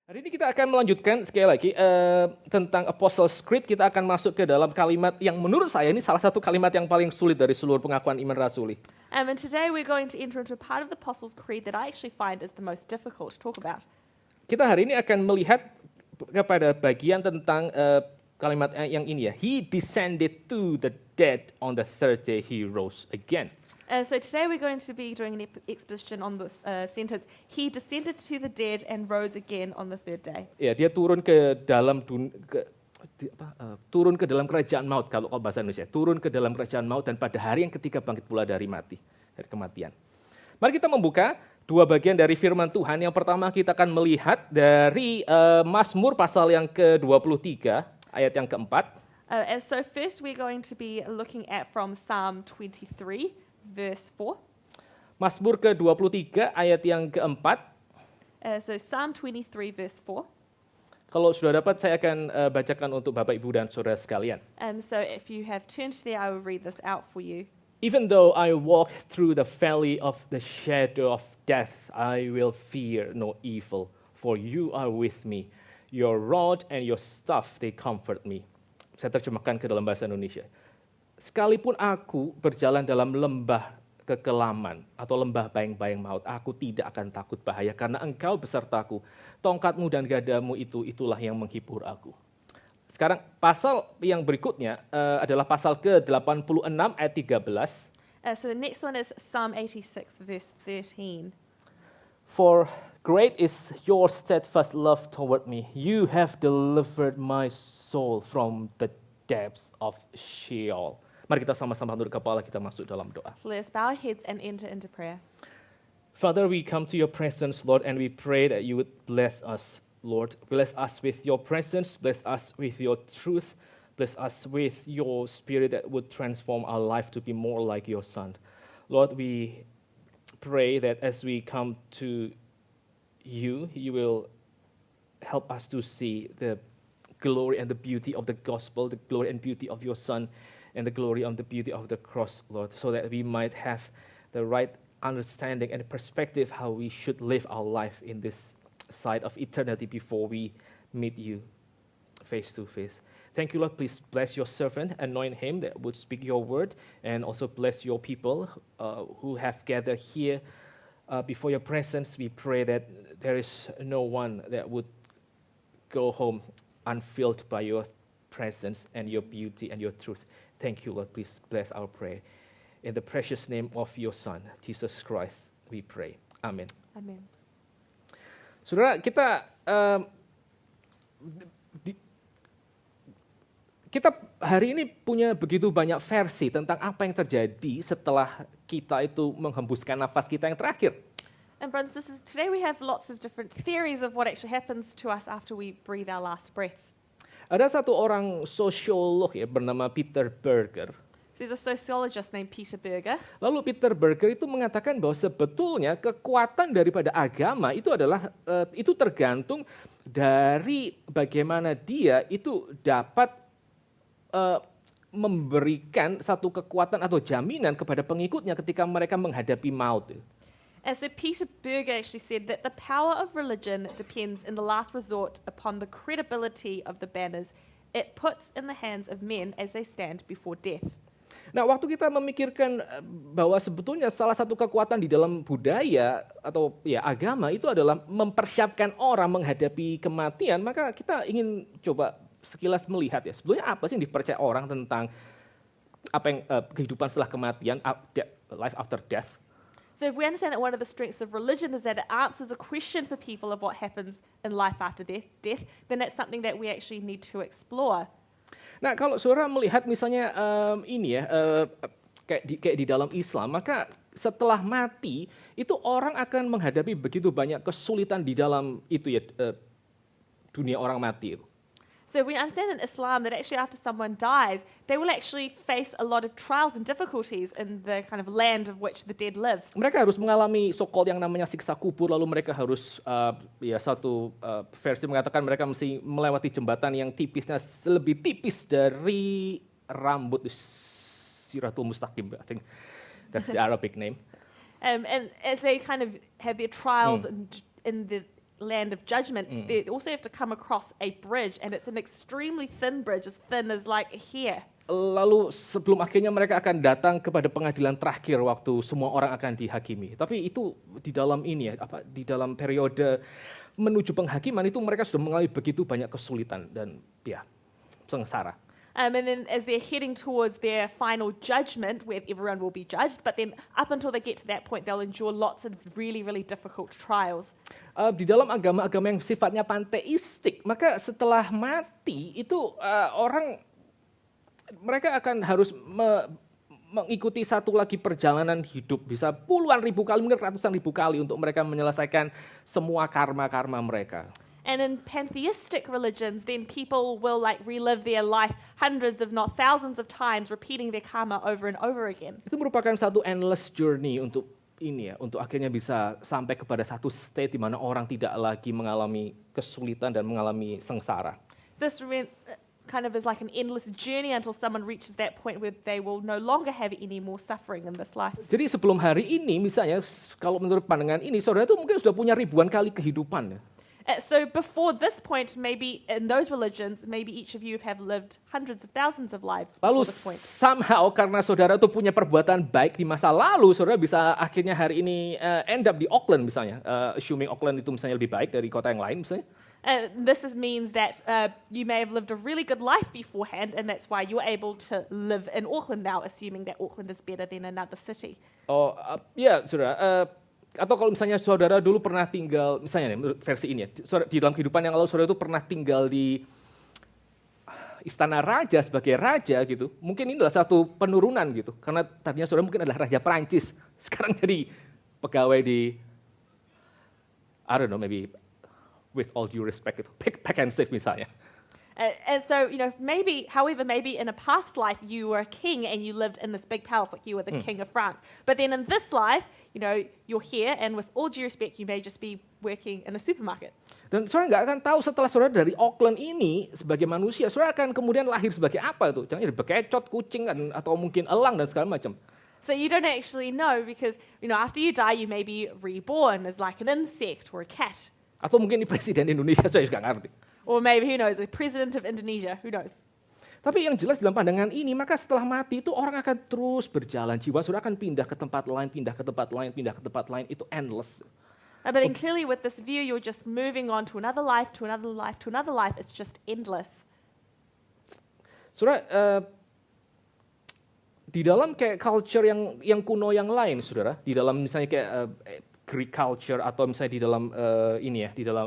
Hari ini kita akan melanjutkan sekali lagi tentang Apostles' Creed. Kita akan masuk ke dalam kalimat yang menurut saya ini salah satu kalimat yang paling sulit dari seluruh pengakuan iman rasuli. And today we're going to enter into a part of the Apostles' Creed that I actually find is the most difficult to talk about. Kita hari ini akan melihat kepada bagian tentang kalimat yang ini ya. He descended to the dead on the third day he rose again. So today we're going to be doing an exposition on this sentence. He descended to the dead and rose again on the third day. Ya, dia turun ke dalam turun ke dalam kerajaan maut kalau bahasa Indonesia. Turun ke dalam kerajaan maut dan pada hari yang ketiga bangkit pula dari kematian. Mari kita membuka dua bagian dari firman Tuhan. Yang pertama kita akan melihat dari Mazmur pasal yang ke-23 ayat yang keempat. And so first we're going to be looking at from Psalm 23 verse 4. Mazmur ke-23 ayat yang keempat. So Psalm 23 verse 4. Kalau sudah dapat saya akan bacakan untuk Bapak Ibu dan Saudara sekalian. So if you have turned there, I will read this out for you. Even though I walk through the valley of the shadow of death, I will fear no evil, for you are with me. Your rod and your staff, they comfort me. Saya terjemahkan ke dalam bahasa Indonesia. Sekalipun aku berjalan dalam lembah kekelaman atau lembah bayang-bayang maut, aku tidak akan takut bahaya karena engkau besertaku. Tongkatmu dan gadamu itulah yang menghibur aku. Sekarang pasal yang berikutnya adalah pasal ke-86 ayat 13. So the next one is Psalm 86 verse 13. For great is your steadfast love toward me. You have delivered my soul from the depths of Sheol. Mari kita sama-sama tunduk kepala, kita masuk dalam doa. So let's bow our heads and enter into prayer. Father, we come to your presence, Lord, and we pray that you would bless us, Lord. Bless us with your presence, bless us with your truth, bless us with your spirit that would transform our life to be more like your Son. Lord, we pray that as we come to you, you will help us to see the glory and the beauty of the gospel, the glory and beauty of your Son, and the glory and the beauty of the cross, Lord, so that we might have the right understanding and perspective how we should live our life in this side of eternity before we meet you face to face. Thank you, Lord. Please bless your servant, anoint him that would speak your word, and also bless your people who have gathered here before your presence. We pray that there is no one that would go home unfilled by your presence and your beauty and your truth. Thank you, Lord. Please bless our prayer. In the precious name of your Son, Jesus Christ, we pray. Amen. Amen. Saudara, kita hari ini punya begitu banyak versi tentang apa yang terjadi setelah kita itu menghembuskan nafas kita yang terakhir. And brothers and sisters, today we have lots of different theories of what actually happens to us after we breathe our last breath. Ada satu orang sosiolog ya bernama Peter Berger. There's a sociologist named Peter Berger. Lalu Peter Berger itu mengatakan bahwa sebetulnya kekuatan daripada agama itu adalah itu tergantung dari bagaimana dia itu dapat memberikan satu kekuatan atau jaminan kepada pengikutnya ketika mereka menghadapi maut. And so Peter Berger actually said that the power of religion depends in the last resort upon the credibility of the banners it puts in the hands of men as they stand before death. Nah, waktu kita memikirkan bahwa sebetulnya salah satu kekuatan di dalam budaya atau ya agama itu adalah mempersiapkan orang menghadapi kematian, maka kita ingin coba sekilas melihat ya, sebetulnya apa sih yang dipercaya orang tentang apa yang kehidupan setelah kematian, life after death. So if we understand that one of the strengths of religion is that it answers a question for people of what happens in life after death, then that's something that we actually need to explore. Nah, kalau saudara melihat misalnya ini ya, kayak di dalam Islam, maka setelah mati itu orang akan menghadapi begitu banyak kesulitan di dalam itu ya dunia orang mati itu. So we understand in Islam that actually after someone dies, they will actually face a lot of trials and difficulties in the kind of land of which the dead live. Mereka harus mengalami so-called yang namanya siksa kubur, lalu mereka harus satu versi mengatakan mereka mesti melewati jembatan yang tipisnya lebih tipis dari rambut Siratul Mustaqim. I think that's the Arabic name. And as they kind of have their trials in the land of judgment, they also have to come across a bridge, and it's an extremely thin bridge, as thin as like here. Lalu sebelum akhirnya mereka akan datang kepada pengadilan terakhir waktu semua orang akan dihakimi. Tapi itu di dalam ini ya, di dalam periode menuju penghakiman itu mereka sudah mengalami begitu banyak kesulitan dan ya sengsara. And then as they're heading towards their final judgment, where everyone will be judged, but then up until they get to that point, they'll endure lots of really, really difficult trials. Di dalam agama-agama yang sifatnya panteistik, maka setelah mati itu mereka akan harus mengikuti satu lagi perjalanan hidup, bisa puluhan ribu kali, mungkin ratusan ribu kali untuk mereka menyelesaikan semua karma-karma mereka. And in pantheistic religions, then people will like relive their life hundreds, if not thousands of times, repeating their karma over and over again. Itu merupakan satu endless journey untuk ini ya, untuk akhirnya bisa sampai kepada satu state di mana orang tidak lagi mengalami kesulitan dan mengalami sengsara. This kind of is like an endless journey until someone reaches that point where they will no longer have any more suffering in this life. Jadi sebelum hari ini misalnya, kalau menurut pandangan ini, saudara itu mungkin sudah punya ribuan kali kehidupan. So before this point, maybe in those religions, maybe each of you have lived hundreds of thousands of lives Lalu before this point. somehow karena saudara itu punya perbuatan baik di masa lalu, saudara bisa akhirnya hari ini end up di Auckland misalnya, assuming Auckland itu misalnya lebih baik dari kota yang lain misalnya. Means that you may have lived a really good life beforehand, and that's why you're able to live in Auckland now, assuming that Auckland is better than another city. Ya, saudara. Atau kalau misalnya saudara dulu pernah tinggal, misalnya nih, versi ini ya, di dalam kehidupan yang lalu saudara itu pernah tinggal di istana raja sebagai raja gitu, mungkin ini adalah satu penurunan gitu, karena tadinya saudara mungkin adalah raja Perancis, sekarang jadi pegawai di, I don't know, maybe with all due respect, itu Pack and Save misalnya. And so, maybe in a past life you were a king and you lived in this big palace, like you were the king of France. But then in this life, you're here, and with all due respect, you may just be working in a supermarket. Dan saudara nggak akan tahu setelah saudara dari Auckland ini sebagai manusia, saudara akan kemudian lahir sebagai apa tuh? Jangan jadi bekecot, kucing, atau mungkin elang dan segala macam. So you don't actually know because, after you die, you may be reborn as like an insect or a cat. Atau mungkin ini presiden Indonesia, saya juga nggak ngerti. Or maybe, who knows, the president of Indonesia, who knows. Tapi yang jelas dalam pandangan ini, maka setelah mati itu orang akan terus berjalan. Jiwa saudara akan pindah ke tempat lain, pindah ke tempat lain, pindah ke tempat lain. Itu endless. But then clearly with this view, you're just moving on to another life, to another life, to another life. It's just endless. Saudara, di dalam kayak culture yang kuno yang lain, saudara, di dalam misalnya kayak Greek culture atau misalnya di dalam di dalam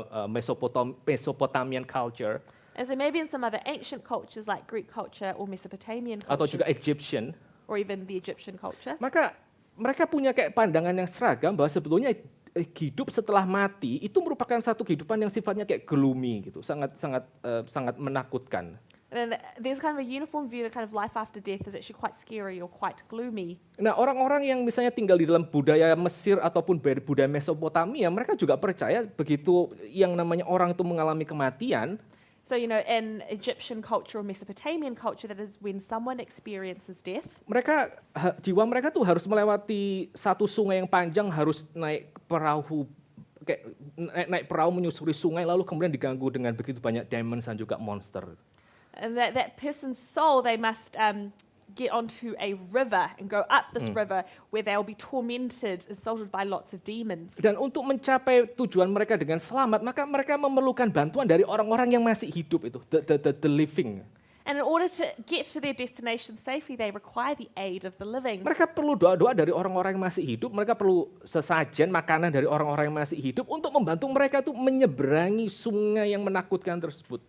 Mesopotamian culture. And so maybe in some other ancient cultures like Greek culture or Mesopotamian cultures. Atau juga Egyptian. Or even the Egyptian culture. Maka mereka punya kayak pandangan yang seragam bahwa sebetulnya hidup setelah mati itu merupakan satu kehidupan yang sifatnya kayak gloomy gitu, sangat menakutkan. And then there's kind of a uniform view that kind of life after death is actually quite scary or quite gloomy. Nah, orang-orang yang misalnya tinggal di dalam budaya Mesir ataupun budaya Mesopotamia, mereka juga percaya begitu yang namanya orang itu mengalami kematian. So, in Egyptian culture or Mesopotamian culture, that is when someone experiences death. Jiwa mereka tuh harus melewati satu sungai yang panjang, harus naik perahu, kayak naik perahu menyusuri sungai, lalu kemudian diganggu dengan begitu banyak demons dan juga monster. And that person's soul, they must get onto a river and go up this river where they'll be tormented, assaulted by lots of demons. Dan untuk mencapai tujuan mereka dengan selamat, maka mereka memerlukan bantuan dari orang-orang yang masih hidup itu, the living. And in order to get to their destination safely, they require the aid of the living. Mereka perlu doa-doa dari orang-orang yang masih hidup, mereka perlu sesajen, makanan dari orang-orang yang masih hidup untuk membantu mereka tuh menyeberangi sungai yang menakutkan tersebut.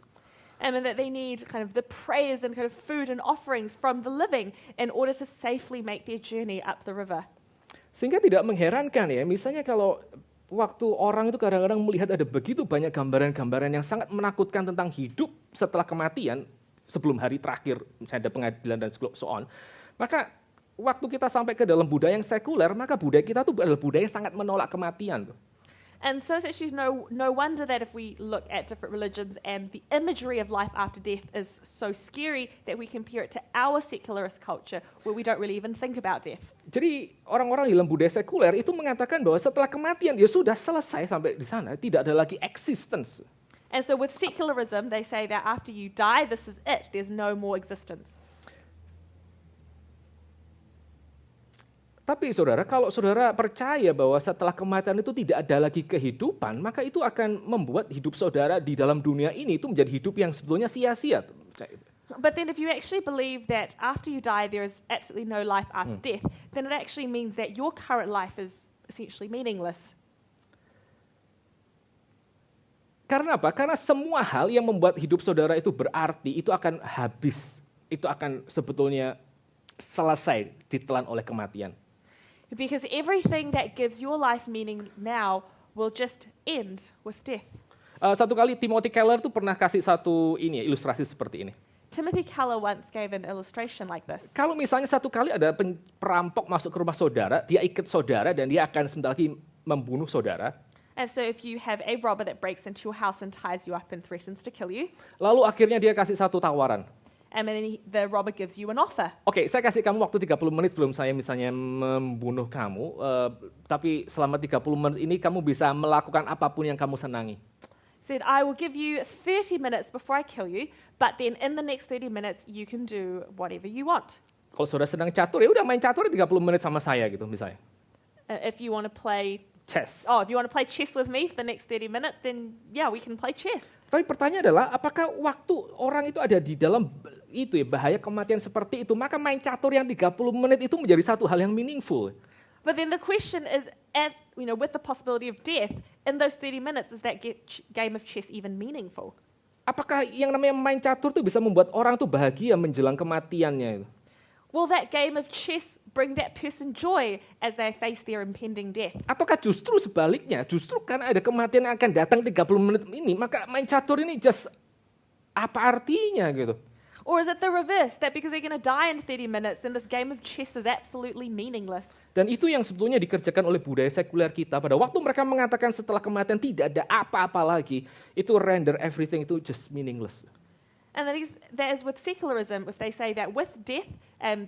And that they need kind of the prayers and kind of food and offerings from the living in order to safely make their journey up the river. Sehingga tidak mengherankan ya, misalnya kalau waktu orang itu kadang-kadang melihat ada begitu banyak gambaran-gambaran yang sangat menakutkan tentang hidup setelah kematian, sebelum hari terakhir, misalnya ada pengadilan dan so on, maka waktu kita sampai ke dalam budaya yang sekuler, maka budaya kita tuh adalah budaya yang sangat menolak kematian. And so it's actually no wonder that if we look at different religions and the imagery of life after death is so scary that we compare it to our secularist culture where we don't really even think about death. Jadi orang-orang dalam budaya sekuler itu mengatakan bahwa setelah kematian ya sudah selesai sampai di sana, tidak ada lagi existence. And so with secularism, they say that after you die, this is it. There's no more existence. Tapi saudara, kalau saudara percaya bahwa setelah kematian itu tidak ada lagi kehidupan, maka itu akan membuat hidup saudara di dalam dunia ini itu menjadi hidup yang sebetulnya sia-sia. But then if you actually believe that after you die there is absolutely no life after death, then it actually means that your current life is essentially meaningless. Karena apa? Karena semua hal yang membuat hidup saudara itu berarti, itu akan habis. Itu akan sebetulnya selesai ditelan oleh kematian. Because everything that gives your life meaning now will just end with death. Satu kali Timothy Keller tuh pernah kasih satu ilustrasi seperti ini. Timothy Keller once gave an illustration like this. Kalau misalnya satu kali ada perampok masuk ke rumah saudara, dia ikat saudara dan dia akan sebentar lagi membunuh saudara. And so if you have a robber that breaks into your house and ties you up and threatens to kill you, Lalu akhirnya dia kasih satu tawaran. and then the robber gives you an offer. Oke, saya kasih kamu waktu 30 menit sebelum saya misalnya membunuh kamu, tapi selama 30 menit ini kamu bisa melakukan apapun yang kamu senangi. Said, I will give you 30 minutes before I kill you, but then in the next 30 minutes you can do whatever you want. Kalau saudara sedang catur, ya udah main catur 30 menit sama saya gitu misalnya. If you want to play Chess. if you want to play chess with me for the next 30 minutes, then yeah, we can play chess. Tapi pertanyaan adalah, apakah waktu orang itu ada di dalam itu ya bahaya kematian seperti itu, maka main catur yang 30 menit itu menjadi satu hal yang meaningful. But then the question is, with the possibility of death, in those 30 minutes, is that game of chess even meaningful? Apakah yang namanya main catur itu bisa membuat orang tuh bahagia menjelang kematiannya itu? Will that game of chess bring that person joy as they face their impending death? Ataukah justru sebaliknya, justru karena ada kematian yang akan datang 30 menit ini, maka main catur ini just apa artinya gitu? Or is it the reverse, that because they're going to die in 30 minutes, then this game of chess is absolutely meaningless? Dan itu yang sebetulnya dikerjakan oleh budaya sekuler kita. Pada waktu mereka mengatakan setelah kematian tidak ada apa-apa lagi, itu render everything itu just meaningless. And that is with secularism. If they say that with death,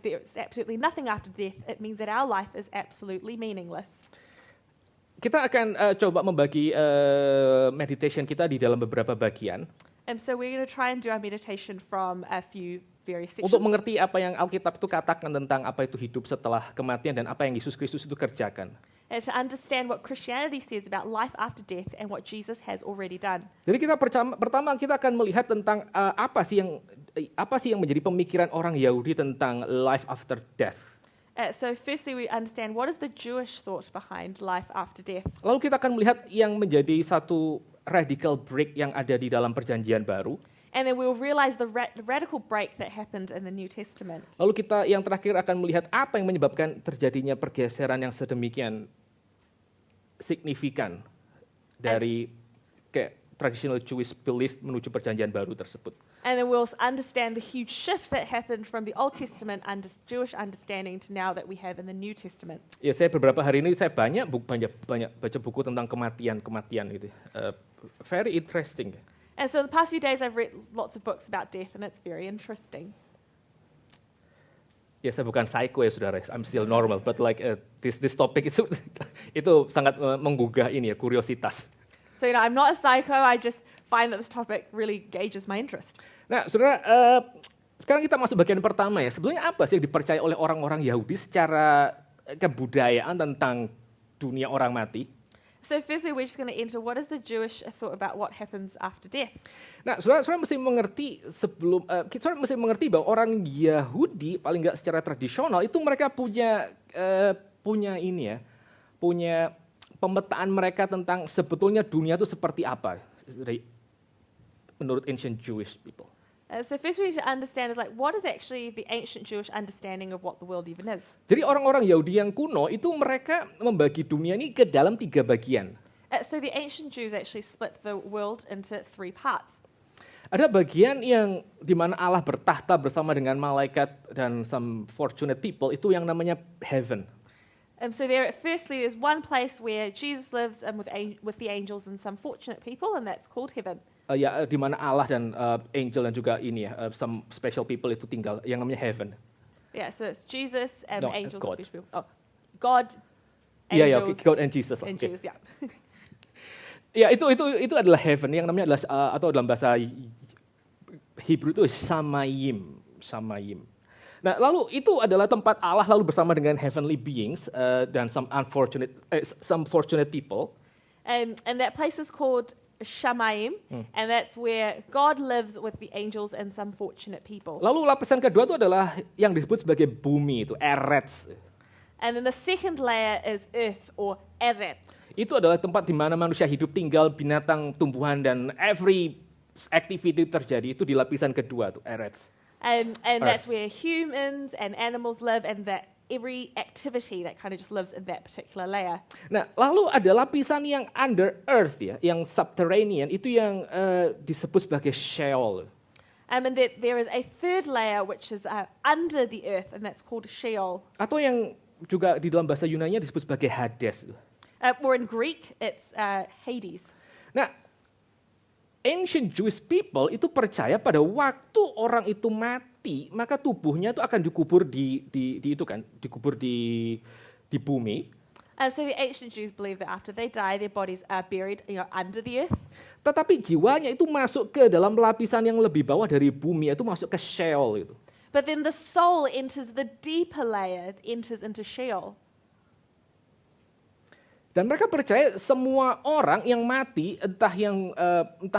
there's absolutely nothing after death, it means that our life is absolutely meaningless. Kita akan coba membagi meditation kita di dalam beberapa bagian. And so we're going to try and do our meditation from a few various sections. Untuk mengerti apa yang Alkitab itu katakan tentang apa itu hidup setelah kematian dan apa yang Yesus Kristus itu kerjakan. And to understand what Christianity says about life after death and what Jesus has already done. Jadi kita pertama kita akan melihat tentang apa sih yang menjadi pemikiran orang Yahudi tentang life after death. So firstly, we understand what is the Jewish thought behind life after death. Lalu kita akan melihat yang menjadi satu radical break yang ada di dalam perjanjian baru. And then we'll realize the radical break that happened in the New Testament. Lalu kita yang terakhir akan melihat apa yang menyebabkan terjadinya pergeseran yang sedemikian signifikan dari kayak traditional Jewish belief menuju perjanjian baru tersebut. And then we'll understand the huge shift that happened from the Old Testament Jewish understanding to now that we have in the New Testament. Ya, saya beberapa hari ini saya banyak baca buku tentang kematian itu. Very interesting. And so in the past few days I've read lots of books about death and it's very interesting. Ya, saya bukan psycho ya saudara, I'm still normal, but like this topic itu sangat menggugah kuriositas. So I'm not a psycho, I just find that this topic really gauges my interest. Nah, saudara, sekarang kita masuk bagian pertama ya. Sebetulnya apa sih yang dipercaya oleh orang-orang Yahudi secara kebudayaan tentang dunia orang mati? So firstly, we're just going to enter what is the Jewish thought about what happens after death. Nah, saudara mesti mengerti saudara mesti mengerti bahwa orang Yahudi paling nggak secara tradisional itu mereka punya pemetaan mereka tentang sebetulnya dunia itu seperti apa menurut ancient Jewish people. So first we need to understand is like what is actually the ancient Jewish understanding of what the world even is. Jadi orang-orang Yahudi yang kuno itu mereka membagi dunia ini ke dalam 3 bagian. So the ancient Jews actually split the world into 3 parts. Ada bagian yang di mana Allah bertahta bersama dengan malaikat dan some fortunate people, itu yang namanya heaven. So firstly, there's one place where Jesus lives and with the angels and some fortunate people, and that's called heaven. Ya, di mana Allah dan angel dan juga ini ya, some special people itu tinggal, yang namanya heaven. Yeah, so it's Jesus and No, angels God. and special people. Oh, God, Iya, ya, angels, God and Jesus lah. and Oke. Jews, yeah. Ya, itu adalah heaven, yang namanya adalah atau dalam bahasa Hebrew itu samayim. Nah, lalu itu adalah tempat Allah lalu bersama dengan heavenly beings dan some fortunate people. And that place is called Shamayim, and that's where God lives with the angels and some fortunate people. Lalu lapisan kedua itu adalah yang disebut sebagai bumi itu, Eretz. And then the second layer is earth or Eret. Itu adalah tempat di mana manusia hidup, tinggal, binatang, tumbuhan dan every activity terjadi itu di lapisan kedua tuh, Eretz. And Earth. that's where humans and animals live, and that every activity that kind of just lives in that particular layer. Nah, lalu ada lapisan yang under earth ya, yang subterranean, itu yang disebut sebagai Sheol. And that there is a third layer which is under the earth, and that's called Sheol. Atau yang juga di dalam bahasa Yunani disebut sebagai Hades. Or in Greek, it's Hades. Nah, ancient Jewish people itu percaya pada waktu orang itu mati, maka tubuhnya itu akan dikubur dikubur di bumi. So the ancient Jews believe that after they die, their bodies are buried, under the earth. Tetapi jiwanya itu masuk ke dalam lapisan yang lebih bawah dari bumi, itu masuk ke Sheol itu. But then the soul enters the deeper layer, enters into Sheol. Dan mereka percaya semua orang yang mati, entah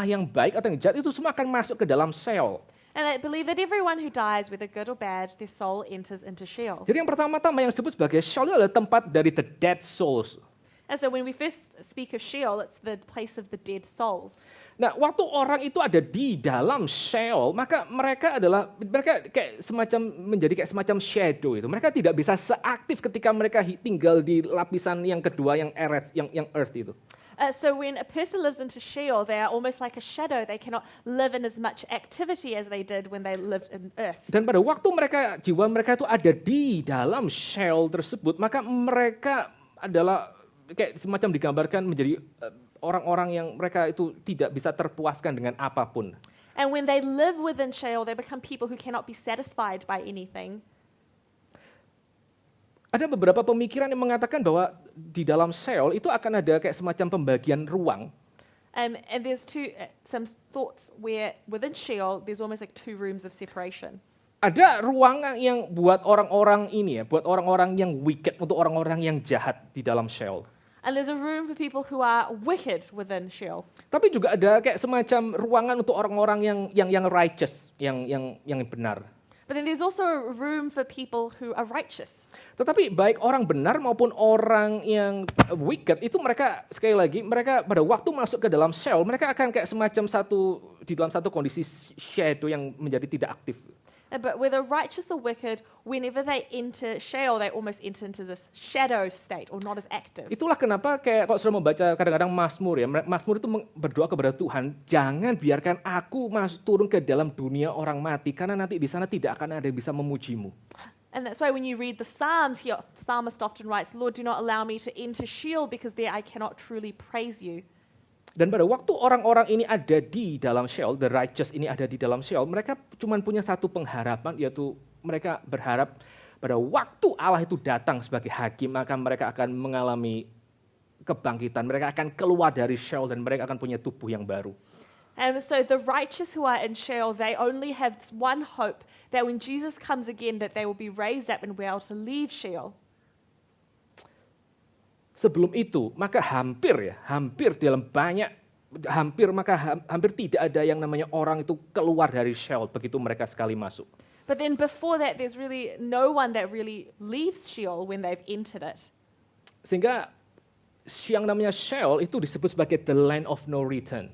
yang baik atau yang jahat, itu semua akan masuk ke dalam Sheol. And they believe that everyone who dies, whether good or bad, their soul enters into Sheol. Jadi yang pertama-tama yang disebut sebagai Sheol adalah tempat dari the dead souls. And so when we first speak of Sheol, it's the place of the dead souls. Nah, waktu orang itu ada di dalam Sheol, maka mereka kayak semacam shadow itu. Mereka tidak bisa seaktif ketika mereka tinggal di lapisan yang kedua, yang earth, yang earth itu. So when a person lives into Sheol, they are almost like a shadow. They cannot live in as much activity as they did when they lived in earth. Dan pada waktu jiwa mereka itu ada di dalam Sheol tersebut, maka mereka adalah kayak semacam digambarkan menjadi orang-orang yang mereka itu tidak bisa terpuaskan dengan apapun. And when they live within Sheol, they become people who cannot be satisfied by anything. Ada beberapa pemikiran yang mengatakan bahwa di dalam Sheol itu akan ada kayak semacam pembagian ruang. And there's some thoughts where within Sheol, there's almost like two rooms of separation. Ada ruang yang buat orang-orang ini ya, buat orang-orang yang wicked, untuk orang-orang yang jahat di dalam Sheol. And there's a room for people who are wicked within Sheol. Tapi juga ada kayak semacam ruangan untuk orang-orang yang righteous, yang benar. But then there's also a room for people who are righteous. Tetapi baik orang benar maupun orang yang wicked itu mereka sekali lagi mereka pada waktu masuk ke dalam Sheol mereka akan kayak semacam di dalam satu kondisi shadow yang menjadi tidak aktif. But whether righteous or wicked, whenever they enter Sheol, they almost enter into this shadow state or not as active. Itulah kenapa kayak kalau sudah membaca kadang-kadang Mazmur ya, Mazmur itu berdoa kepada Tuhan, jangan biarkan aku turun ke dalam dunia orang mati, karena nanti di sana tidak akan ada yang bisa memujimu. And that's why when you read the Psalms, the psalmist often writes, Lord, do not allow me to enter Sheol because there I cannot truly praise you. Dan pada waktu orang-orang ini ada di dalam Sheol, the righteous ini ada di dalam Sheol, mereka cuma punya satu pengharapan, yaitu mereka berharap pada waktu Allah itu datang sebagai hakim, maka mereka akan mengalami kebangkitan, mereka akan keluar dari Sheol dan mereka akan punya tubuh yang baru. And so the righteous who are in Sheol, they only have this one hope that when Jesus comes again, that they will be raised up and be able to leave Sheol. Sebelum itu, maka hampir tidak ada yang namanya orang itu keluar dari Sheol begitu mereka sekali masuk. But then before that, there's really no one that really leaves Sheol when they've entered it. Sehingga yang namanya Sheol itu disebut sebagai the land of no return.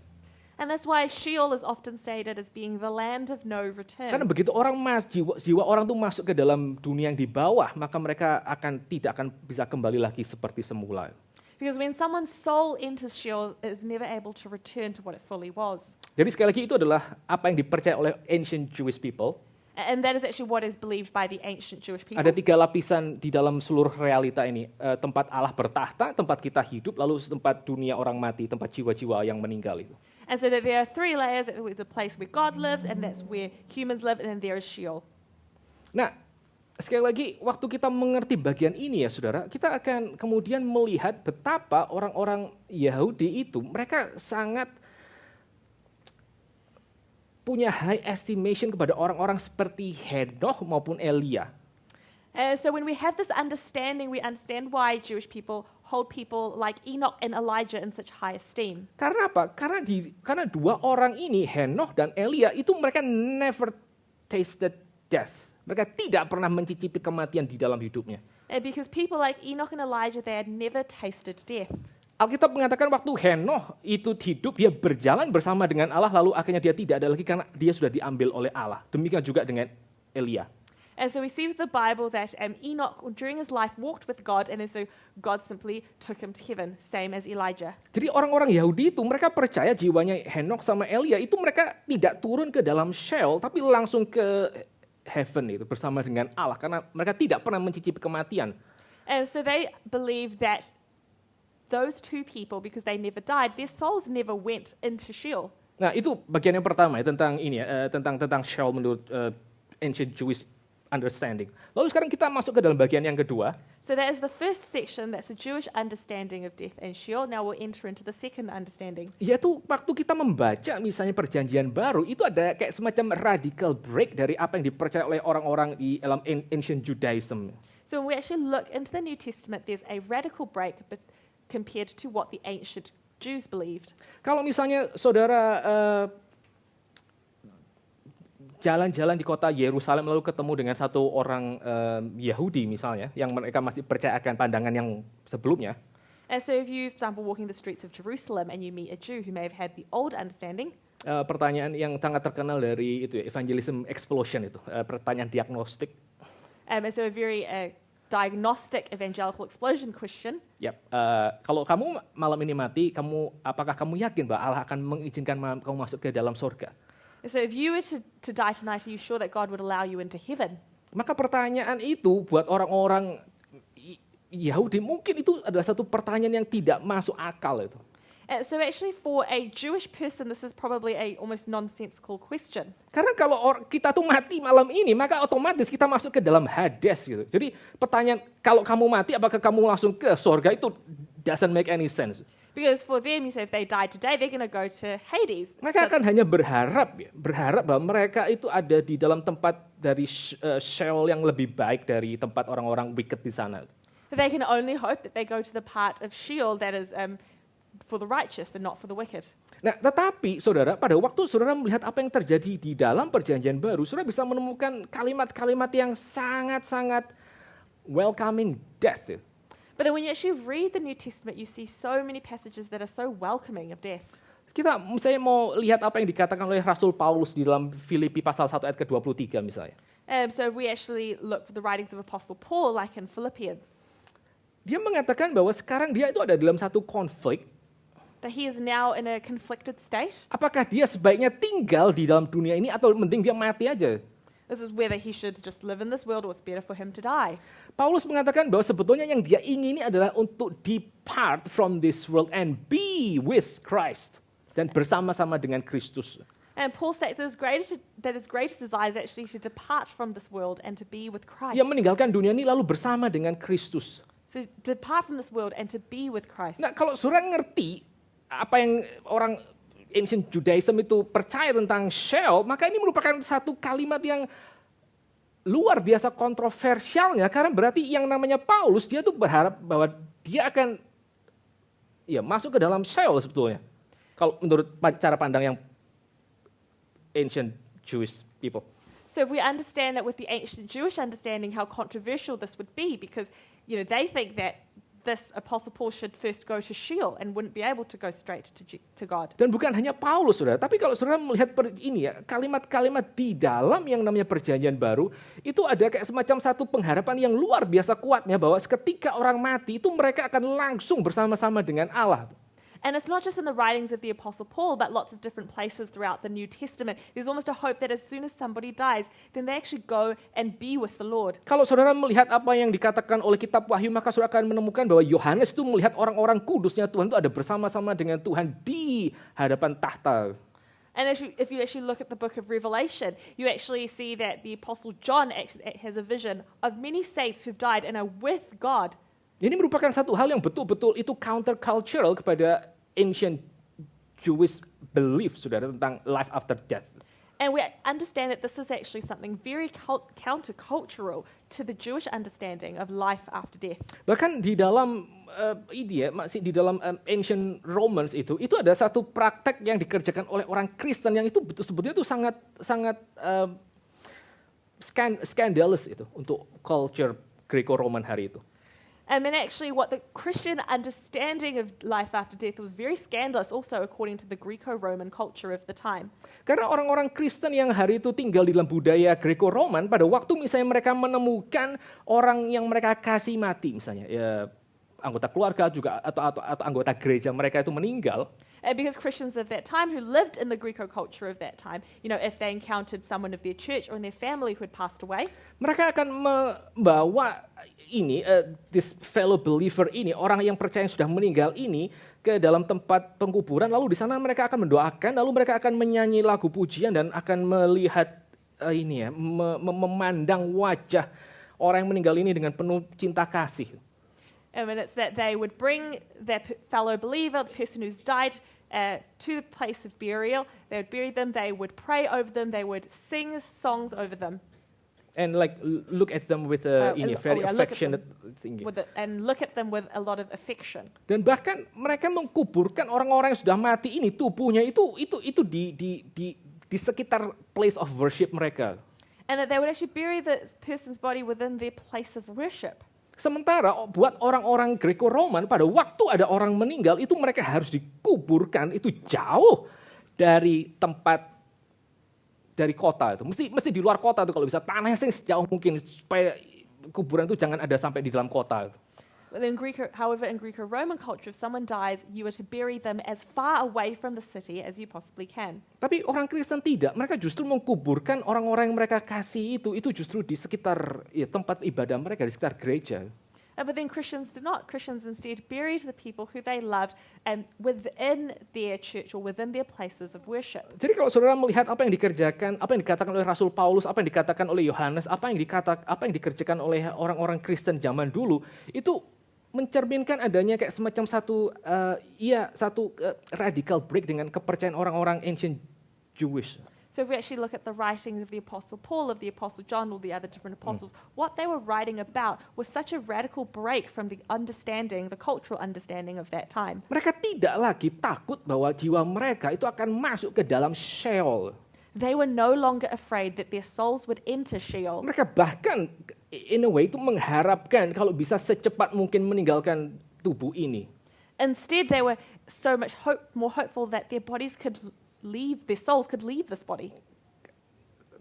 And that's why Sheol is often stated as being the land of no return. Karena begitu jiwa orang itu masuk ke dalam dunia yang di bawah, maka mereka tidak akan bisa kembali lagi seperti semula. Because when someone's soul enters Sheol, it is never able to return to what it fully was. Jadi sekali lagi itu adalah apa yang dipercaya oleh ancient Jewish people. And that is actually what is believed by the ancient Jewish people. Ada 3 lapisan di dalam seluruh realita ini. Tempat Allah bertahta, tempat kita hidup, lalu tempat dunia orang mati, tempat jiwa-jiwa yang meninggal itu. And so that there are 3 layers: the place where God lives, and that's where humans live, and then there is Sheol. Nah, sekali lagi, waktu kita mengerti bagian ini ya saudara, kita akan kemudian melihat betapa orang-orang Yahudi itu, mereka sangat punya high estimation kepada orang-orang seperti Henoch maupun Elia. So when we have this understanding, we understand why Jewish people hold people like Enoch and Elijah in such high esteem. Karena apa? Karena 2 orang ini, Henoch dan Elia, itu mereka never tasted death. Mereka tidak pernah mencicipi kematian di dalam hidupnya. Because people like Enoch and Elijah, they had never tasted death. Alkitab mengatakan waktu Henoch itu hidup, dia berjalan bersama dengan Allah, lalu akhirnya dia tidak ada lagi karena dia sudah diambil oleh Allah. Demikian juga dengan Elia. And so we see with the Bible that Enoch, during his life, walked with God, and then so God simply took him to heaven, same as Elijah. Jadi orang-orang Yahudi itu mereka percaya jiwanya Henoch sama Elia itu mereka tidak turun ke dalam Sheol, tapi langsung ke heaven itu bersama dengan Allah, karena mereka tidak pernah mencicipi kematian. And so they believe that those 2 people, because they never died, their souls never went into Sheol. Nah, itu bagian yang pertama ya, tentang ini ya, tentang Sheol menurut ancient Jewish understanding. Lalu sekarang kita masuk ke dalam bagian yang kedua. So that is the first section, that's the Jewish understanding of death and Sheol. Now we'll enter into the second understanding. Yaitu waktu kita membaca misalnya Perjanjian Baru, itu ada kayak semacam radical break dari apa yang dipercaya oleh orang-orang di dalam ancient Judaism. So when we actually look into the New Testament, there's a radical break compared to what the ancient Jews believed. Kalau misalnya saudara jalan-jalan di kota Yerusalem lalu ketemu dengan satu orang Yahudi misalnya, yang mereka masih percaya akan pandangan yang sebelumnya. And so if you, for example, walking the streets of Jerusalem and you meet a Jew who may have had the old understanding, pertanyaan yang sangat terkenal dari itu ya, evangelism explosion itu, pertanyaan diagnostik. and so a very diagnostic evangelical explosion question. Yap, kalau kamu malam ini mati, apakah kamu yakin bahwa Allah akan mengizinkan kamu masuk ke dalam surga? And so if you were to die tonight, are you sure that God would allow you into heaven? Maka pertanyaan itu buat orang-orang Yahudi mungkin itu adalah satu pertanyaan yang tidak masuk akal itu. And so actually for a Jewish person, this is probably a almost nonsensical question. Karena kalau kita tuh mati malam ini, maka otomatis kita masuk ke dalam Hades gitu. Jadi pertanyaan, kalau kamu mati, apakah kamu langsung ke surga, itu doesn't make any sense. Because for them, you say if they die today, they're going to go to Hades. Mereka akan hanya berharap bahwa mereka itu ada di dalam tempat dari Sheol yang lebih baik dari tempat orang-orang wicked di sana. They can only hope that they go to the part of Sheol that is for the righteous and not for the wicked. Nah, tetapi saudara, pada waktu saudara melihat apa yang terjadi di dalam Perjanjian Baru, saudara bisa menemukan kalimat-kalimat yang sangat-sangat welcoming death. But then when you actually read the New Testament, you see so many passages that are so welcoming of death. Saya mau lihat apa yang dikatakan oleh Rasul Paulus di dalam Filipi pasal 1 ayat ke-23 misalnya. So if we actually look for the writings of Apostle Paul, like in Philippians, dia mengatakan bahwa sekarang dia itu ada dalam satu konflik. that he is now in a conflicted state. Apakah dia sebaiknya tinggal di dalam dunia ini atau mending dia mati aja? This is whether he should just live in this world or it's better for him to die. Paulus mengatakan bahwa sebetulnya yang dia ingini adalah untuk depart from this world and be with Christ. Dan bersama-sama dengan Kristus. And Paul states that his greatest desire is actually to depart from this world and to be with Christ. Dia meninggalkan dunia ini lalu bersama dengan Kristus. So depart from this world and to be with Christ. Nah, kalau saudara ngerti apa yang orang ancient Judaism itu percaya tentang Sheol, maka ini merupakan satu kalimat yang luar biasa kontroversialnya, karena berarti yang namanya Paulus, dia tuh berharap bahwa dia akan masuk ke dalam Sheol sebetulnya. Kalau menurut cara pandang yang ancient Jewish people. So we understand that with the ancient Jewish understanding how controversial this would be, because they think that this Apostle Paul should first go to Sheol and wouldn't be able to go straight to God. Dan bukan hanya Paulus, saudara, tapi kalau saudara melihat kalimat-kalimat di dalam yang namanya Perjanjian Baru, itu ada kayak semacam satu pengharapan yang luar biasa kuatnya bahwa ketika orang mati itu mereka akan langsung bersama-sama dengan Allah. And it's not just in the writings of the Apostle Paul, but lots of different places throughout the New Testament. There's almost a hope that as soon as somebody dies, then they actually go and be with the Lord. Kalau saudara melihat apa yang dikatakan oleh kitab Wahyu, maka saudara akan menemukan bahwa Yohanes itu melihat orang-orang kudusnya Tuhan itu ada bersama-sama dengan Tuhan di hadapan tahta. And if you actually look at the book of Revelation, you actually see that the Apostle John actually has a vision of many saints who've died and are with God. Ini merupakan satu hal yang betul-betul itu counter-cultural kepada ancient Jewish belief, saudara, tentang life after death. And we understand that this is actually something very counter-cultural to the Jewish understanding of life after death. Bahkan di dalam masih di dalam ancient Romans itu ada satu praktek yang dikerjakan oleh orang Kristen yang itu sebetulnya itu sangat scandalous itu untuk culture Greco-Roman hari itu. And then actually what the Christian understanding of life after death was very scandalous also according to the Greco-Roman culture of the time. Karena orang-orang Kristen yang hari itu tinggal di dalam budaya Greco-Roman, pada waktu misalnya mereka menemukan orang yang mereka kasih mati misalnya, ya anggota keluarga juga atau anggota gereja mereka itu meninggal. And because Christians of that time who lived in the Greco culture of that time, if they encountered someone of their church or in their family who had passed away, mereka akan membawa this fellow believer ini, orang yang percaya yang sudah meninggal ini ke dalam tempat pengkuburan, lalu di sana mereka akan mendoakan, lalu mereka akan menyanyi lagu pujian dan akan melihat memandang wajah orang yang meninggal ini dengan penuh cinta kasih. And it's that they would bring their fellow believer, the person who's died, to the place of burial. They would bury them, they would pray over them, they would sing songs over them. And look at them with very affectionate thinking. And look at them with a lot of affection. Dan bahkan mereka mengkuburkan orang-orang yang sudah mati ini, tubuhnya itu di sekitar place of worship mereka. And that they would actually bury the person's body within their place of worship. Sementara buat orang-orang Greco-Roman pada waktu ada orang meninggal itu mereka harus dikuburkan itu jauh dari tempat dari kota itu. Mesti di luar kota itu kalau bisa tanahnya sejauh mungkin supaya kuburan itu jangan ada sampai di dalam kota. However, in Greco-Roman culture, if someone dies, you are to bury them as far away from the city as you possibly can. Tapi orang Kristen tidak, mereka justru mengkuburkan orang-orang yang mereka kasih itu justru di sekitar tempat ibadah mereka, di sekitar gereja. But then Christians did not. Christians instead buried the people who they loved and within their church or within their places of worship. Jadi kalau saudara melihat apa yang dikerjakan, apa yang dikatakan oleh Rasul Paulus, apa yang dikatakan oleh Yohanes, apa yang dikerjakan oleh orang-orang Kristen zaman dulu, itu mencerminkan adanya kayak semacam satu radical break dengan kepercayaan orang-orang ancient Jewish. So if we actually look at the writings of the Apostle Paul, of the Apostle John, or the other different apostles, what they were writing about was such a radical break from the cultural understanding of that time. Mereka tidak lagi takut bahwa jiwa mereka itu akan masuk ke dalam Sheol. They were no longer afraid that their souls would enter Sheol. Mereka bahkan in a way itu mengharapkan kalau bisa secepat mungkin meninggalkan tubuh ini. Instead, they were so much more hopeful that their souls could leave this body.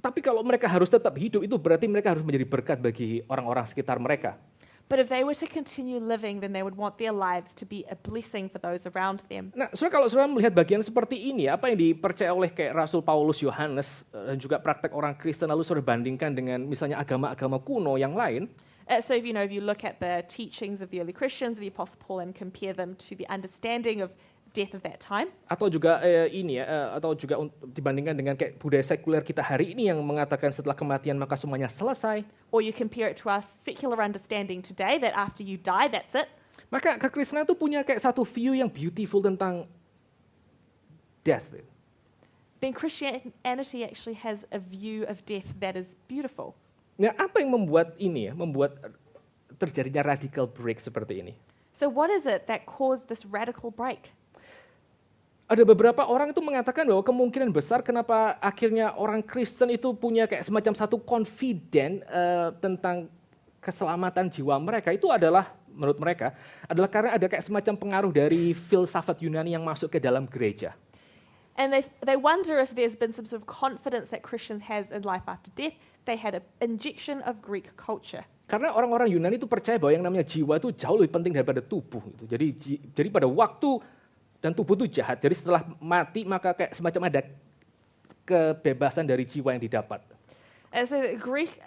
Tapi kalau mereka harus tetap hidup, itu berarti mereka harus menjadi berkat bagi orang-orang sekitar mereka. But if they were to continue living, then they would want their lives to be a blessing for those around them. Nah, kalau saudara melihat bagian seperti ini, apa yang dipercaya oleh kayak Rasul Paulus, Yohanes, dan juga praktek orang Kristen, lalu saudara bandingkan dengan misalnya agama-agama kuno yang lain. So if you look at the teachings of the early Christians, the Apostle Paul, and compare them to the understanding of death of that time. Atau juga atau juga dibandingkan dengan kayak budaya sekuler kita hari ini yang mengatakan setelah kematian maka semuanya selesai. Or you compare it to our secular understanding today that after you die, that's it. Maka kekristenan itu punya kayak satu view yang beautiful tentang death. Then Christianity actually has a view of death that is beautiful. Nah, apa yang membuat terjadinya radical break seperti ini? So what is it that caused this radical break? Ada beberapa orang itu mengatakan bahwa kemungkinan besar kenapa akhirnya orang Kristen itu punya kayak semacam satu confident tentang keselamatan jiwa mereka itu adalah menurut mereka adalah karena ada kayak semacam pengaruh dari filsafat Yunani yang masuk ke dalam gereja. And they wonder if there's been some sort of confidence that Christians has in life after death. They had an injection of Greek culture. Karena orang-orang Yunani itu percaya bahwa yang namanya jiwa itu jauh lebih penting daripada tubuh. Jadi pada waktu dan tubuh itu jahat. Jadi setelah mati maka kayak semacam ada kebebasan dari jiwa yang didapat. And so Greek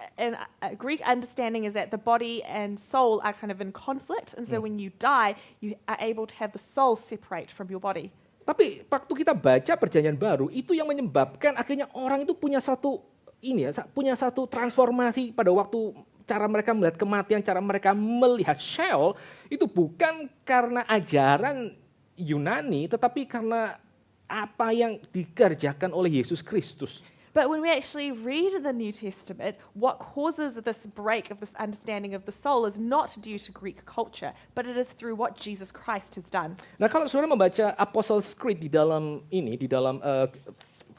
understanding is that the body and soul are kind of in conflict, and so when you die, you are able to have the soul separate from your body. Tapi waktu kita baca Perjanjian Baru, itu yang menyebabkan akhirnya orang itu punya satu transformasi pada waktu cara mereka melihat kematian, cara mereka melihat Sheol, itu bukan karena ajaran Yunani, tetapi karena apa yang dikerjakan oleh Yesus Kristus. But when we actually read the New Testament, what causes this break of this understanding of the soul is not due to Greek culture, but it is through what Jesus Christ has done. Nah, kalau saudara membaca Apostles' Creed di dalam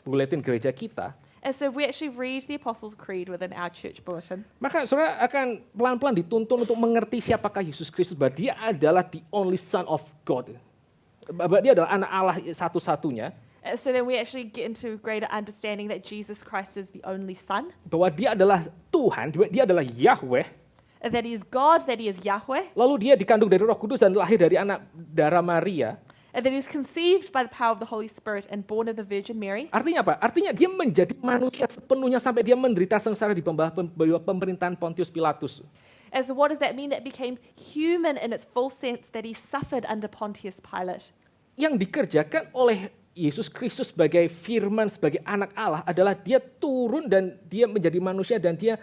buletin gereja kita, And so if we actually read the Apostles' Creed within our church bulletin, maka saudara akan pelan-pelan dituntun untuk mengerti siapakah Yesus Kristus, bahwa dia adalah the only Son of God. Bahwa dia adalah anak Allah satu-satunya. so then we actually get into greater understanding that Jesus Christ is the only Son, Bahwa dia adalah Tuhan, dia adalah Yahweh. that He is God, that He is Yahweh, Lalu dia dikandung dari Roh Kudus dan lahir dari anak darah Maria. and that He was conceived by the power of the Holy Spirit and born of the Virgin Mary. Artinya apa? Artinya dia menjadi manusia sepenuhnya sampai dia menderita sengsara di bawah pemerintahan Pontius Pilatus. And so what does that mean? That became human in its full sense, that He suffered under Pontius Pilate. Yang dikerjakan oleh Yesus Kristus sebagai firman, sebagai anak Allah adalah dia turun dan dia menjadi manusia dan dia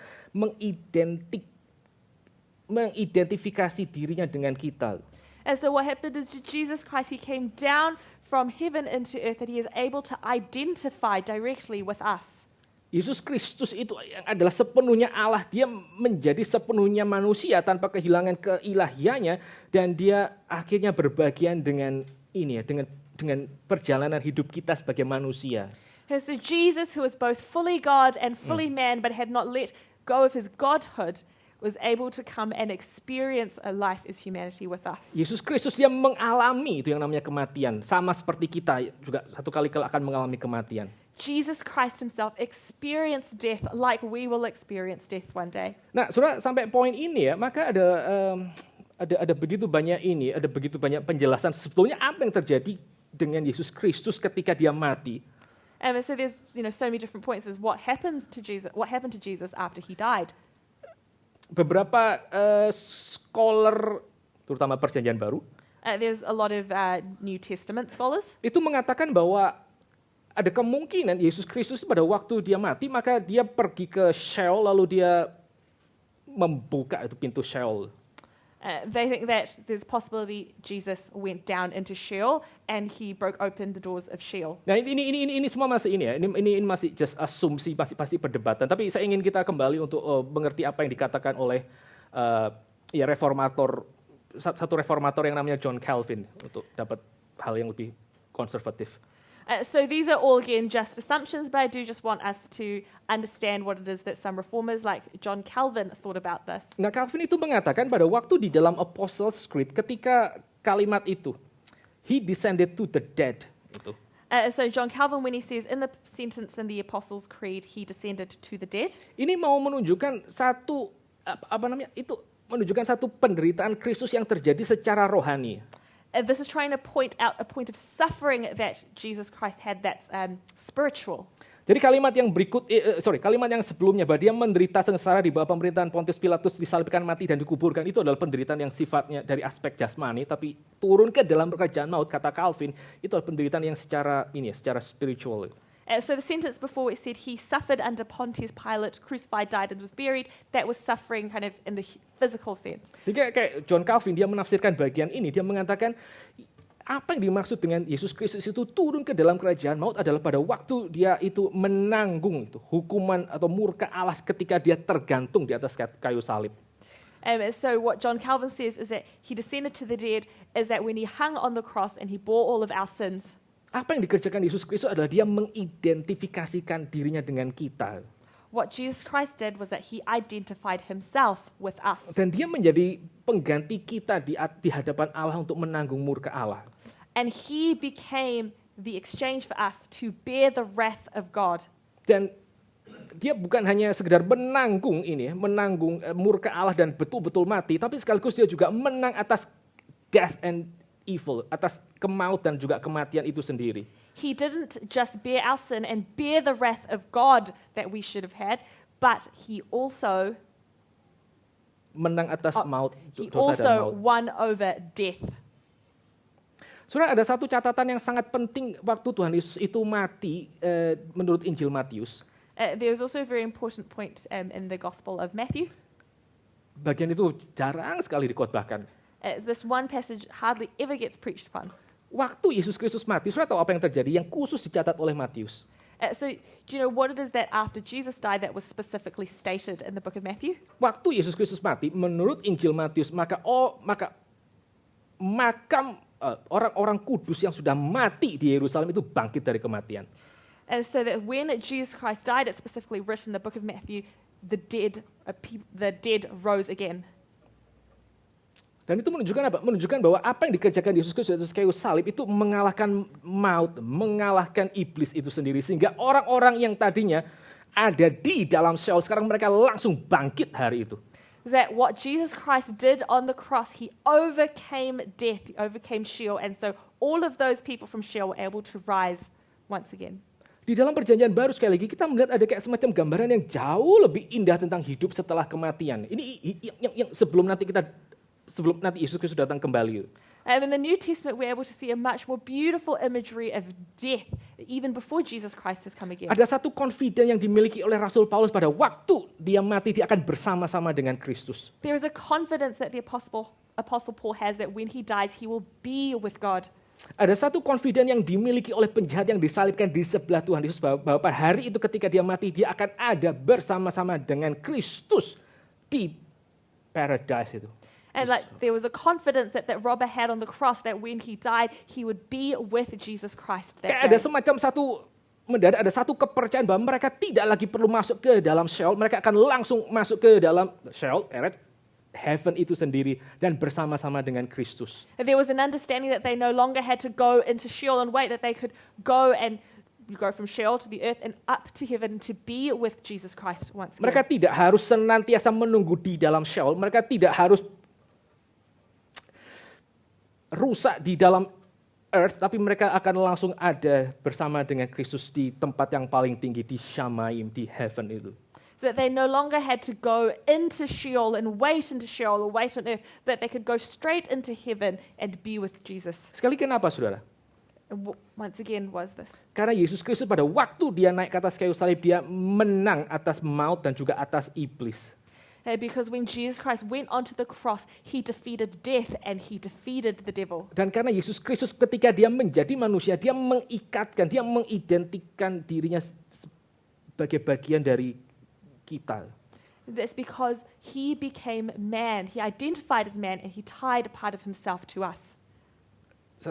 mengidentifikasi dirinya dengan kita. And so what happened is Jesus Christ, He came down from heaven into earth, that He is able to identify directly with us. Yesus Kristus itu yang adalah sepenuhnya Allah, dia menjadi sepenuhnya manusia tanpa kehilangan keilahiannya, dan dia akhirnya berbagian dengan dengan perjalanan hidup kita sebagai manusia. And so Jesus, who is both fully God and fully man, but had not let go of His godhood, was able to come and experience a life as humanity with us. Yesus Kristus dia mengalami itu yang namanya kematian, sama seperti kita juga satu kali akan mengalami kematian. Jesus Christ Himself experienced death like we will experience death one day. Nah, saudara, sampai poin ini ya, maka ada begitu banyak penjelasan sebetulnya apa yang terjadi dengan Yesus Kristus ketika dia mati. And so there's so many different points as what happened to Jesus after He died. Beberapa scholar, terutama Perjanjian Baru, There's a lot of New Testament scholars. itu mengatakan bahwa ada kemungkinan Yesus Kristus pada waktu dia mati, maka dia pergi ke Sheol, lalu dia membuka itu pintu Sheol. They think that there's possibility Jesus went down into Sheol and He broke open the doors of Sheol. Nah, ini semua masih ini masih just asumsi, pasti perdebatan. Tapi saya ingin kita kembali untuk mengerti apa yang dikatakan oleh satu reformator yang namanya John Calvin untuk dapat hal yang lebih konservatif. So these are all, again, just assumptions, but I do just want us to understand what it is that some reformers like John Calvin thought about this. Nah, Calvin itu mengatakan pada waktu di dalam Apostles' Creed, ketika kalimat itu, He descended to the dead. Itu. So John Calvin, when he says in the sentence in the Apostles' Creed, He descended to the dead, Ini mau menunjukkan menunjukkan satu penderitaan Kristus yang terjadi secara rohani. this is trying to point out a point of suffering that Jesus Christ had that's spiritual. Jadi kalimat yang sebelumnya bahwa dia menderita sengsara di bawah pemerintahan Pontius Pilatus, disalibkan, mati dan dikuburkan, itu adalah penderitaan yang sifatnya dari aspek jasmani, tapi turun ke dalam kerajaan maut, kata Calvin, itu adalah penderitaan yang secara spiritual. So the sentence before it said He suffered under Pontius Pilate, crucified, died, and was buried. That was suffering kind of in the physical sense. Sehingga kayak John Calvin, dia menafsirkan bagian ini, dia mengatakan apa yang dimaksud dengan Yesus Kristus itu turun ke dalam kerajaan maut adalah pada waktu dia itu menanggung itu hukuman atau murka Allah ketika dia tergantung di atas kayu salib. So what John Calvin says is that He descended to the dead is that when He hung on the cross and He bore all of our sins. Apa yang dikerjakan Yesus Kristus adalah dia mengidentifikasikan dirinya dengan kita. What Jesus Christ did was that He identified Himself with us. Dan dia menjadi pengganti kita di hadapan Allah untuk menanggung murka Allah. And He became the exchange for us to bear the wrath of God. Dan dia bukan hanya sekedar menanggung murka Allah dan betul-betul mati, tapi sekaligus dia juga menang atas death and evil, atas kemaut dan juga kematian itu sendiri. He didn't just bear our sin and bear the wrath of God that we should have had, but he also Menang atas maut, he dosa dan also maut. won over death. Saudara, ada satu catatan yang sangat penting waktu Tuhan Yesus itu mati menurut Injil Matius. There's also a very important point in the Gospel of Matthew. Bagian itu jarang sekali dikhotbahkan. This one passage hardly ever gets preached upon. Waktu Yesus Kristus mati, saudara tahu apa yang terjadi? Yang khusus dicatat oleh Matius. So, do you know what it is that after Jesus died that was specifically stated in the book of Matthew? Waktu Yesus Kristus mati, menurut Injil Matius, maka makam orang-orang kudus yang sudah mati di Yerusalem itu bangkit dari kematian. And so that when Jesus Christ died, it's specifically written in the book of Matthew, the dead rose again. Dan itu menunjukkan apa? Menunjukkan bahwa apa yang dikerjakan Yesus Kristus di atas kayu salib itu mengalahkan maut, mengalahkan iblis itu sendiri. Sehingga orang-orang yang tadinya ada di dalam Sheol, sekarang mereka langsung bangkit hari itu. That what Jesus Christ did on the cross, he overcame death, he overcame Sheol. And so all of those people from Sheol were able to rise once again. Di dalam perjanjian baru sekali lagi kita melihat ada kayak semacam gambaran yang jauh lebih indah tentang hidup setelah kematian. Ini yang sebelum nanti Yesus Kristus datang kembali. And in the New Testament, we're able to see a much more beautiful imagery of death, even before Jesus Christ has come again. Ada satu confidence yang dimiliki oleh Rasul Paulus pada waktu dia mati, dia akan bersama-sama dengan Kristus. There is a confidence that the Apostle Paul has that when he dies, he will be with God. Ada satu confidence yang dimiliki oleh penjahat yang disalibkan di sebelah Tuhan Yesus bahwa pada hari itu ketika dia mati, dia akan ada bersama-sama dengan Kristus di paradise itu. And there was a confidence that robber had on the cross that when he died, he would be with Jesus Christ that Kayak ada day. semacam ada satu kepercayaan bahwa mereka tidak lagi perlu masuk ke dalam Sheol, mereka akan langsung masuk ke dalam Sheol, heaven itu sendiri dan bersama-sama dengan Kristus. And there was an understanding that they no longer had to go into Sheol and wait, that they could go from Sheol to the earth and up to heaven to be with Jesus Christ once again. Mereka tidak harus senantiasa menunggu di dalam Sheol, mereka tidak harus rusak di dalam earth, tapi mereka akan langsung ada bersama dengan Kristus di tempat yang paling tinggi, di Shamayim, di heaven itu. So that they no longer had to go into Sheol and wait into Sheol or wait on earth, that they could go straight into heaven and be with Jesus. Sekali kenapa, saudara? And once again was this. Karena Yesus Kristus pada waktu dia naik ke atas kayu salib, dia menang atas maut dan juga atas iblis. Because when Jesus Christ went onto the cross, he defeated death and he defeated the devil. Dan karena Yesus Kristus ketika dia menjadi manusia, dia mengidentikan dirinya sebagai bagian dari kita. That's because he became man. He identified as man and he tied a part of himself to us.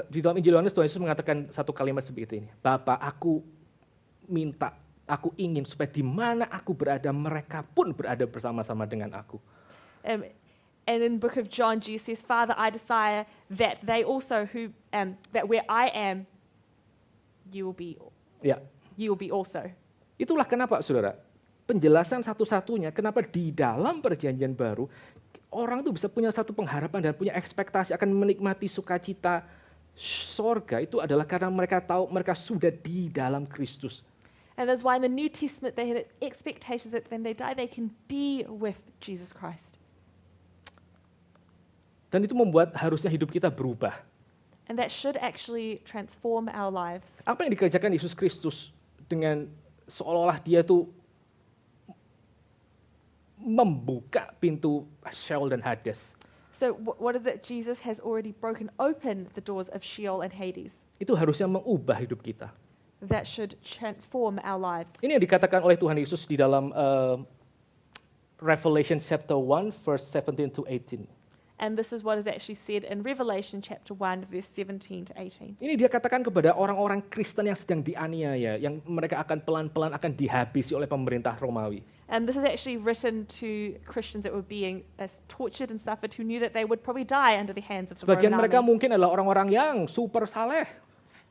Di dalam Injil Yohanes, Tuhan Yesus mengatakan satu kalimat seperti ini. Bapa, aku ingin supaya di mana aku berada, mereka pun berada bersama-sama dengan aku. And in the book of John, Jesus says, Father, I desire that they also that where I am, you will be also. Itulah kenapa, saudara, penjelasan satu-satunya kenapa di dalam perjanjian baru, orang itu bisa punya satu pengharapan dan punya ekspektasi akan menikmati sukacita sorga itu adalah karena mereka tahu mereka sudah di dalam Kristus. And that's why in the New Testament they had expectations that when they die they can be with Jesus Christ. Dan itu membuat harusnya hidup kita berubah. And that should actually transform our lives. Apa yang dikerjakan Yesus Kristus dengan seolah-olah dia itu membuka pintu Sheol dan Hades. So what is it? Jesus has already broken open the doors of Sheol and Hades. Itu harusnya mengubah hidup kita. That should transform our lives. Ini yang dikatakan oleh Tuhan Yesus di dalam Revelation chapter 1 verse 17 to 18. And this is what is actually said in Revelation chapter 1 verse 17 to 18. Ini dia katakan kepada orang-orang Kristen yang sedang dianiaya, yang mereka akan pelan-pelan akan dihabisi oleh pemerintah Romawi. And this is actually written to Christians that were being tortured and suffered, who knew that they would probably die under the hands of the Sebagian Roman mereka army. mungkin adalah orang-orang yang super saleh.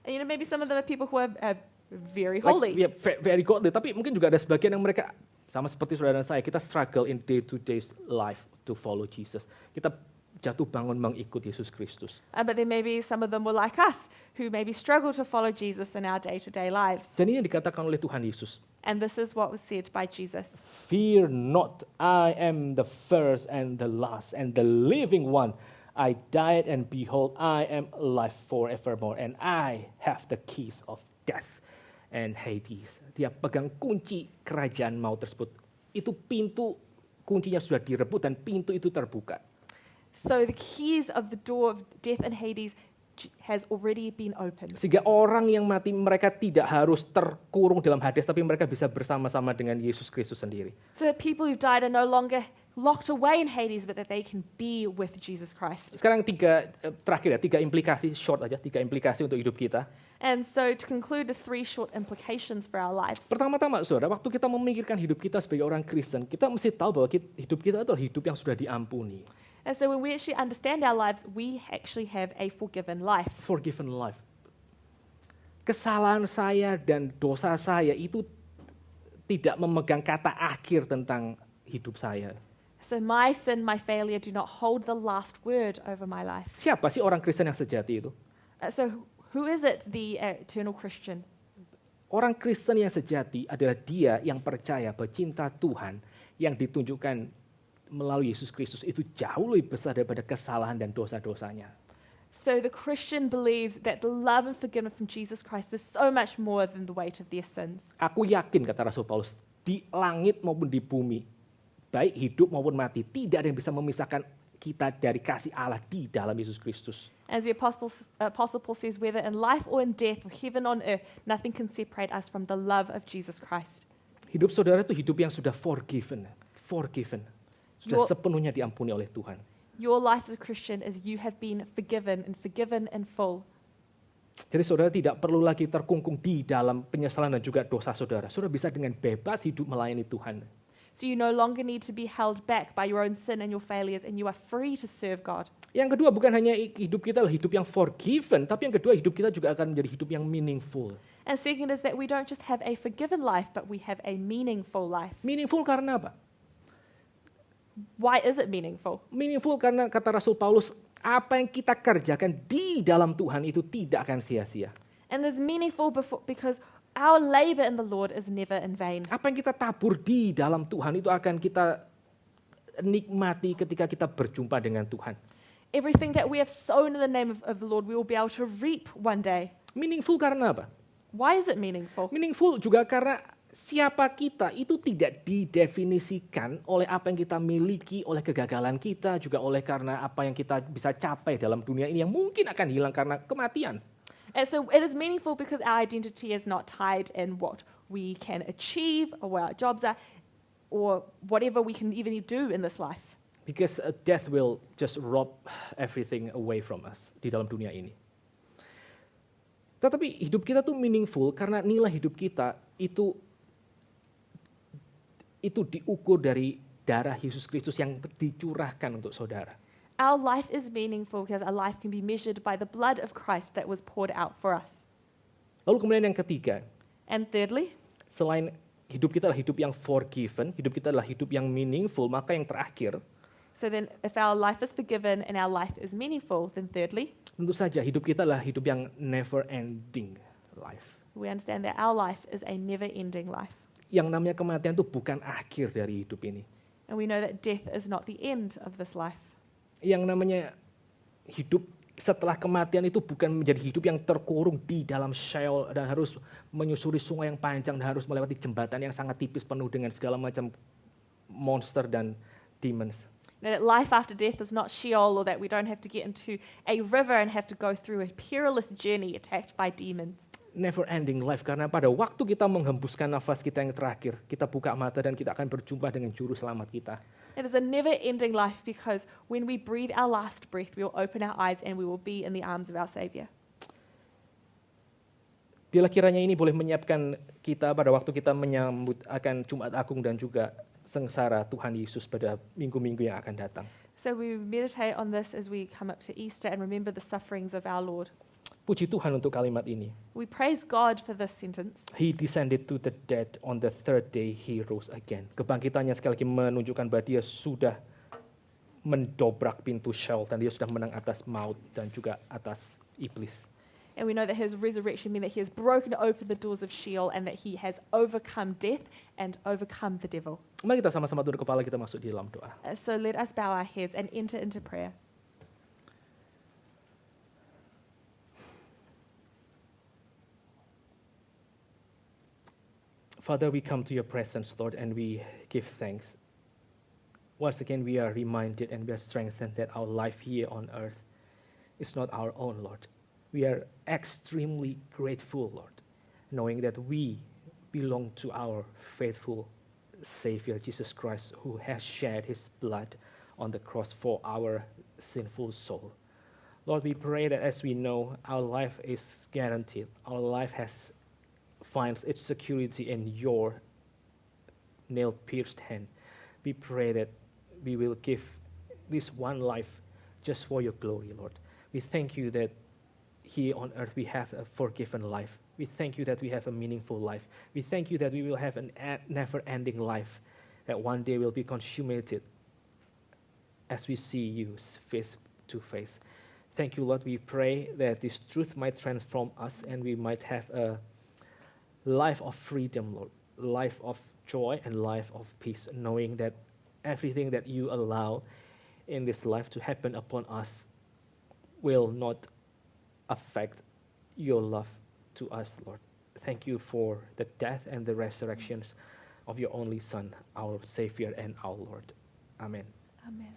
And maybe some of them are people who are very holy. Very godly. Tapi mungkin juga ada sebagian yang mereka, sama seperti saudara dan saya, kita struggle in day-to-day life to follow Jesus. Kita jatuh bangun mengikut Yesus Kristus. But then maybe some of them were like us, who maybe struggle to follow Jesus in our day-to-day lives. Dan ini yang dikatakan oleh Tuhan Yesus. And this is what was said by Jesus. Fear not, I am the first and the last and the living one. I died and behold, I am alive forevermore and I have the keys of death and Hades. Dia pegang kunci kerajaan maut tersebut. Itu pintu, kuncinya sudah direbut dan pintu itu terbuka. So the keys of the door of death and Hades has already been opened. Sehingga orang yang mati mereka tidak harus terkurung dalam Hades, tapi mereka bisa bersama-sama dengan Yesus Kristus sendiri. So that people who've died are no longer locked away in Hades, but that they can be with Jesus Christ. Sekarang tiga implikasi short aja, tiga implikasi untuk hidup kita. And so to conclude the 3 short implications for our lives. Pertama-tama, saudara, waktu kita memikirkan hidup kita sebagai orang Kristen, kita mesti tahu bahwa hidup kita adalah hidup yang sudah diampuni. And so when we actually understand our lives, we actually have a forgiven life. Forgiven life. Kesalahan saya dan dosa saya itu tidak memegang kata akhir tentang hidup saya. So my sin, my failure do not hold the last word over my life. Siapa sih orang Kristen yang sejati itu? So who is it, the eternal Christian? Orang Kristen yang sejati adalah dia yang percaya bahwa cinta Tuhan yang ditunjukkan melalui Yesus Kristus itu jauh lebih besar daripada kesalahan dan dosa-dosanya. So the Christian believes that the love and forgiveness from Jesus Christ is so much more than the weight of their sins. Aku yakin, kata Rasul Paulus, di langit maupun di bumi, baik hidup maupun mati, tidak ada yang bisa memisahkan kita dari kasih Allah di dalam Yesus Kristus. As the Apostle Paul says, whether in life or in death, or heaven on earth, nothing can separate us from the love of Jesus Christ. Hidup saudara itu hidup yang sudah forgiven. Sudah sepenuhnya diampuni oleh Tuhan. Your life as a Christian is you have been forgiven in full. Jadi saudara tidak perlu lagi terkungkung di dalam penyesalan dan juga dosa saudara. Saudara bisa dengan bebas hidup melayani Tuhan. So you no longer need to be held back by your own sin and your failures, and you are free to serve God. Yang kedua, bukan hanya hidup kita adalah hidup yang forgiven, tapi yang kedua hidup kita juga akan menjadi hidup yang meaningful. And second is that we don't just have a forgiven life, but we have a meaningful life. Meaningful karena apa? Why is it meaningful? Meaningful karena kata Rasul Paulus, apa yang kita kerjakan di dalam Tuhan itu tidak akan sia-sia. And it's meaningful because our labor in the Lord is never in vain. Apa yang kita tabur di dalam Tuhan itu akan kita nikmati ketika kita berjumpa dengan Tuhan. Everything that we have sown in the name of the Lord, we will be able to reap one day. Meaningful karena apa? Why is it meaningful? Meaningful juga karena siapa kita itu tidak didefinisikan oleh apa yang kita miliki, oleh kegagalan kita, juga oleh karena apa yang kita bisa capai dalam dunia ini yang mungkin akan hilang karena kematian. And so it is meaningful because our identity is not tied in what we can achieve or what our jobs are or whatever we can even do in this life. Because death will just rob everything away from us di dalam dunia ini. Tetapi hidup kita tuh meaningful karena nilai hidup kita itu diukur dari darah Yesus Kristus yang dicurahkan untuk saudara. Our life is meaningful because our life can be measured by the blood of Christ that was poured out for us. Lalu kemudian yang ketiga, And thirdly, selain hidup kita adalah hidup yang forgiven, hidup kita adalah hidup yang meaningful, maka yang terakhir, so then if our life is forgiven and our life is meaningful, then thirdly, tentu saja hidup kita adalah hidup yang never ending life. we understand that our life is a never-ending life. Yang namanya kematian itu bukan akhir dari hidup ini. And we know that death is not the end of this life. Yang namanya hidup setelah kematian itu bukan menjadi hidup yang terkurung di dalam Sheol dan harus menyusuri sungai yang panjang dan harus melewati jembatan yang sangat tipis penuh dengan segala macam monster dan demons. Now, that life after death is not Sheol, or that we don't have to get into a river and have to go through a perilous journey attacked by demons. Never ending life, karena pada waktu kita menghembuskan nafas kita yang terakhir, kita buka mata dan kita akan berjumpa dengan juru selamat kita. It is a never-ending life because when we breathe our last breath, we will open our eyes and we will be in the arms of our Savior. Bila kiranya ini boleh menyiapkan kita pada waktu kita menyambut akan Jumat Agung dan juga sengsara Tuhan Yesus pada minggu-minggu yang akan datang. So we meditate on this as we come up to Easter and remember the sufferings of our Lord. Puji Tuhan untuk kalimat ini. We praise God for this sentence. He descended to the dead, on the third day he rose again. Kebangkitannya sekali lagi menunjukkan bahwa dia sudah mendobrak pintu Sheol dan dia sudah menang atas maut dan juga atas iblis. And we know that his resurrection means that he has broken open the doors of Sheol and that he has overcome death and overcome the devil. Mari kita sama-sama tunduk kepala, kita masuk di dalam doa. So let us bow our heads and enter into prayer. Father, we come to your presence, Lord, and we give thanks. Once again, we are reminded and we are strengthened that our life here on earth is not our own, Lord. We are extremely grateful, Lord, knowing that we belong to our faithful Savior, Jesus Christ, who has shed his blood on the cross for our sinful soul. Lord, we pray that as we know, our life is guaranteed. Our life finds its security in your nail-pierced hand. We pray that we will give this one life just for your glory, Lord. We thank you that here on earth we have a forgiven life. We thank you that we have a meaningful life. We thank you that we will have a never-ending life that one day will be consummated as we see you face to face. Thank you, Lord. We pray that this truth might transform us and we might have a life of freedom, Lord, life of joy and life of peace, knowing that everything that you allow in this life to happen upon us will not affect your love to us, Lord. Thank you for the death and the resurrections of your only Son, our Savior and our Lord. Amen. Amen.